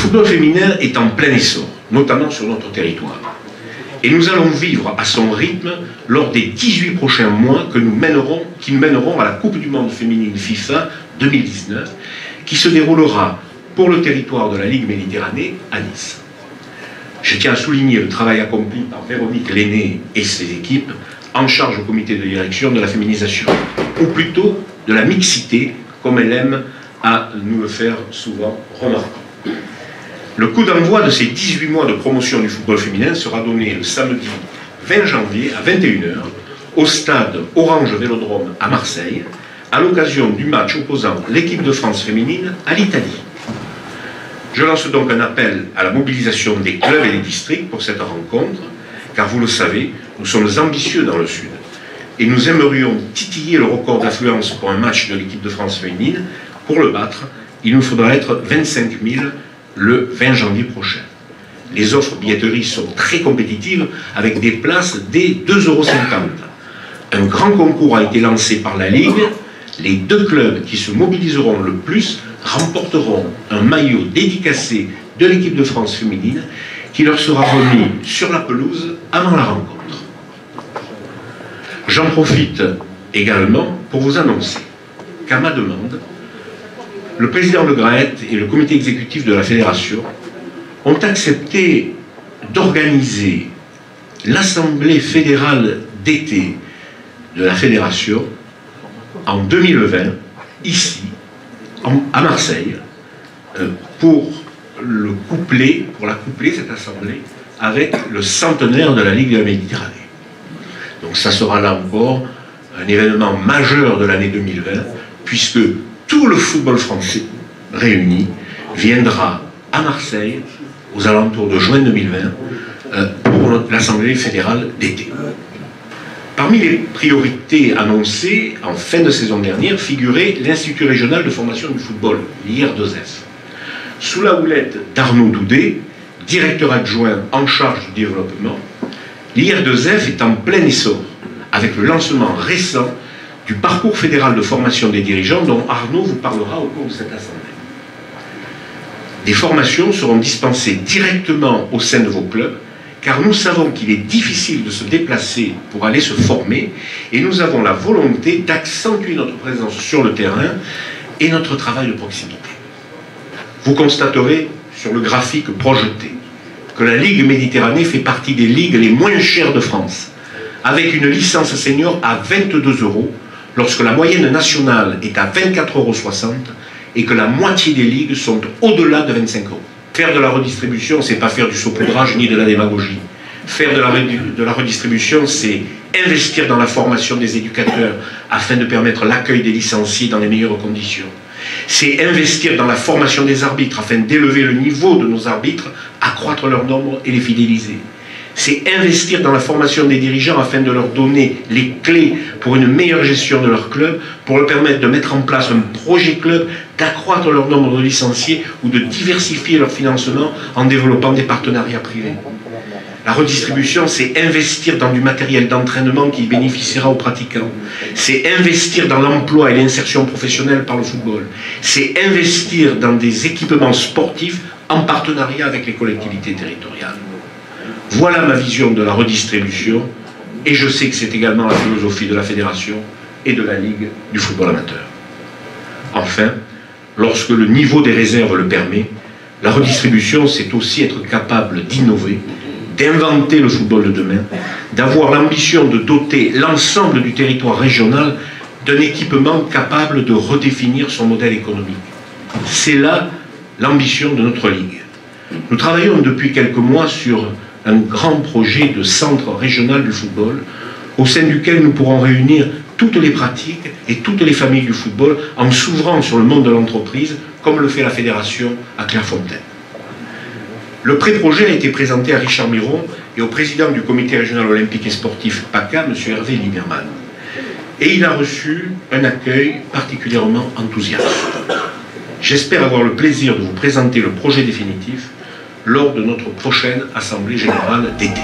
football féminin est en plein essor, notamment sur notre territoire. Et nous allons vivre à son rythme lors des 18 prochains mois qui nous mèneront à la Coupe du Monde féminine FIFA 2019, qui se déroulera pour le territoire de la Ligue Méditerranée à Nice. Je tiens à souligner le travail accompli par Véronique Lenné et ses équipes en charge au comité de direction de la féminisation, ou plutôt de la mixité, comme elle aime à nous le faire souvent remarquer. Le coup d'envoi de ces 18 mois de promotion du football féminin sera donné le samedi 20 janvier à 21 h au stade Orange Vélodrome à Marseille, à l'occasion du match opposant l'équipe de France féminine à l'Italie. Je lance donc un appel à la mobilisation des clubs et des districts pour cette rencontre, car vous le savez, nous sommes ambitieux dans le Sud. Et nous aimerions titiller le record d'affluence pour un match de l'équipe de France féminine. Pour le battre, il nous faudra être 25 000 le 20 janvier prochain. Les offres billetterie sont très compétitives, avec des places dès 2,50 €. Un grand concours a été lancé par la Ligue. Les deux clubs qui se mobiliseront le plus remporteront un maillot dédicacé de l'équipe de France féminine qui leur sera remis sur la pelouse avant la rencontre. J'en profite également pour vous annoncer qu'à ma demande, le président Le Graët et le comité exécutif de la fédération ont accepté d'organiser l'assemblée fédérale d'été de la fédération en 2020, ici, à Marseille, pour la coupler, cette assemblée, avec le centenaire de la Ligue de la Méditerranée. Donc ça sera là encore un événement majeur de l'année 2020, puisque tout le football français réuni viendra à Marseille aux alentours de juin 2020 pour l'Assemblée fédérale d'été. Parmi les priorités annoncées en fin de saison dernière figurait l'Institut régional de formation du football, l'IR2F. Sous la houlette d'Arnaud Doudet, directeur adjoint en charge du développement, l'IR2F est en plein essor, avec le lancement récent du parcours fédéral de formation des dirigeants dont Arnaud vous parlera au cours de cette assemblée. Des formations seront dispensées directement au sein de vos clubs, car nous savons qu'il est difficile de se déplacer pour aller se former, et nous avons la volonté d'accentuer notre présence sur le terrain et notre travail de proximité. Vous constaterez sur le graphique projeté que la Ligue Méditerranée fait partie des ligues les moins chères de France, avec une licence senior à 22 €, lorsque la moyenne nationale est à 24,60 € et que la moitié des ligues sont au-delà de 25 €. Faire de la redistribution, c'est pas faire du saupoudrage ni de la démagogie. Faire de la redistribution, c'est investir dans la formation des éducateurs afin de permettre l'accueil des licenciés dans les meilleures conditions. C'est investir dans la formation des arbitres afin d'élever le niveau de nos arbitres, accroître leur nombre et les fidéliser. C'est investir dans la formation des dirigeants afin de leur donner les clés pour une meilleure gestion de leur club, pour leur permettre de mettre en place un projet club, d'accroître leur nombre de licenciés ou de diversifier leur financement en développant des partenariats privés. La redistribution, c'est investir dans du matériel d'entraînement qui bénéficiera aux pratiquants. C'est investir dans l'emploi et l'insertion professionnelle par le football. C'est investir dans des équipements sportifs en partenariat avec les collectivités territoriales. Voilà ma vision de la redistribution, et je sais que c'est également la philosophie de la fédération et de la Ligue du football amateur. Enfin, lorsque le niveau des réserves le permet, la redistribution, c'est aussi être capable d'innover, d'inventer le football de demain, d'avoir l'ambition de doter l'ensemble du territoire régional d'un équipement capable de redéfinir son modèle économique. C'est là l'ambition de notre Ligue. Nous travaillons depuis quelques mois sur un grand projet de centre régional du football, au sein duquel nous pourrons réunir toutes les pratiques et toutes les familles du football en s'ouvrant sur le monde de l'entreprise, comme le fait la fédération à Clairefontaine. Le pré-projet a été présenté à Richard Miron et au président du comité régional olympique et sportif PACA, M. Hervé Lieberman. Et il a reçu un accueil particulièrement enthousiaste. J'espère avoir le plaisir de vous présenter le projet définitif lors de notre prochaine Assemblée Générale d'été.